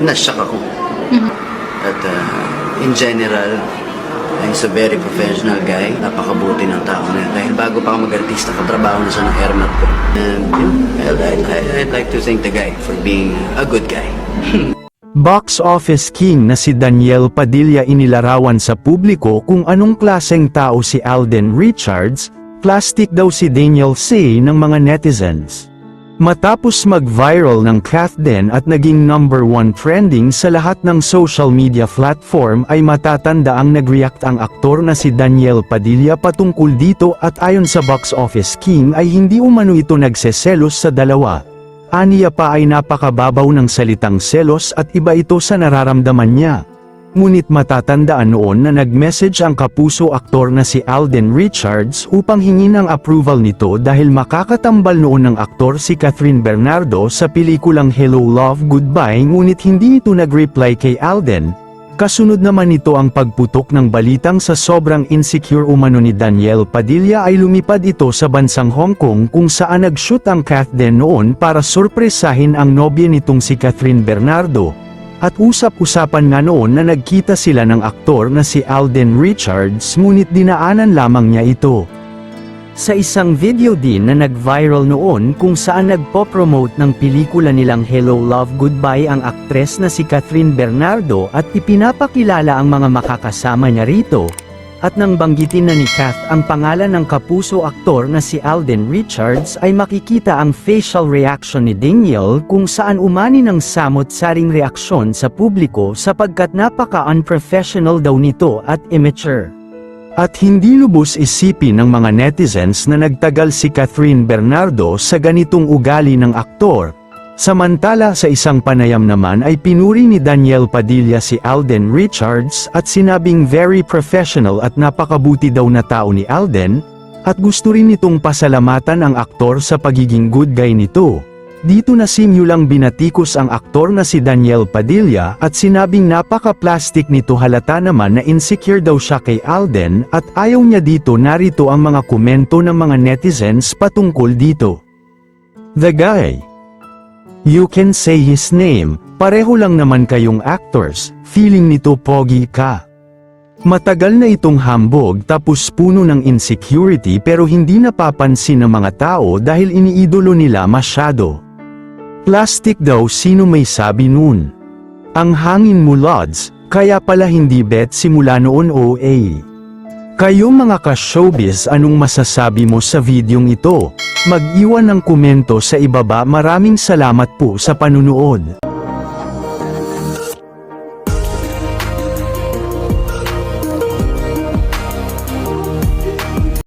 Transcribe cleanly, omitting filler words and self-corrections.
na-shock ako. At in general, he's a very professional guy. Napakabuti ng tao na yun. Dahil bago pa ako mag-artista, katrabaho na siya ng airmat ko. And I'd like to thank the guy for being a good guy. Box office king na si Daniel Padilla inilarawan sa publiko kung anong klaseng tao si Alden Richards, plastic daw si Daniel C. ng mga netizens. Matapos mag-viral ng Kathden at naging #1 trending sa lahat ng social media platform ay matatanda ang nag-react ang aktor na si Daniel Padilla patungkol dito at ayon sa box office king ay hindi umano ito nagseselos sa dalawa. Aniya pa ay napakababaw ng salitang selos at iba ito sa nararamdaman niya. Ngunit matatandaan noon na nag-message ang kapuso aktor na si Alden Richards upang hingin ang approval nito dahil makakatambal noon ng aktor si Catherine Bernardo sa pelikulang Hello Love Goodbye ngunit hindi ito nag-reply kay Alden. Kasunod naman nito ang pagputok ng balitang sa sobrang insecure umano ni Daniel Padilla ay lumipad ito sa bansang Hong Kong kung saan nag-shoot ang Kathden noon para sorpresahin ang nobya nitong si Catherine Bernardo. At usap-usapan nga noon na nagkita sila ng aktor na si Alden Richards ngunit dinaanan lamang niya ito. Sa isang video din na nag-viral noon kung saan nagpo-promote ng pelikula nilang Hello Love Goodbye ang aktres na si Catherine Bernardo at ipinapakilala ang mga makakasama niya rito. At nang banggitin na ni Kath ang pangalan ng kapuso aktor na si Alden Richards ay makikita ang facial reaction ni Daniel kung saan umani ng samot-saring reaksyon sa publiko sapagkat napaka-unprofessional daw nito at immature. At hindi lubos isipin ng mga netizens na nagtagal si Catherine Bernardo sa ganitong ugali ng aktor. Samantala sa isang panayam naman ay pinuri ni Daniel Padilla si Alden Richards at sinabing very professional at napakabuti daw na tao ni Alden, at gusto rin nitong pasalamatan ang aktor sa pagiging good guy nito. Dito na simulang binatikos ang aktor na si Daniel Padilla at sinabing napaka-plastic nito, halata naman na insecure daw siya kay Alden at ayaw niya dito. Narito ang mga komento ng mga netizens patungkol dito. The guy. You can say his name, pareho lang naman kayong actors, feeling nito pogi ka. Matagal na itong hambog tapos puno ng insecurity pero hindi napapansin ng mga tao dahil iniidolo nila masyado. Plastic daw, sino may sabi nun? Ang hangin mo lods, kaya pala hindi bet simula noon OA. Kayo mga ka-showbiz, anong masasabi mo sa videong ito? Mag-iwan ng komento sa ibaba. Maraming salamat po sa panunood.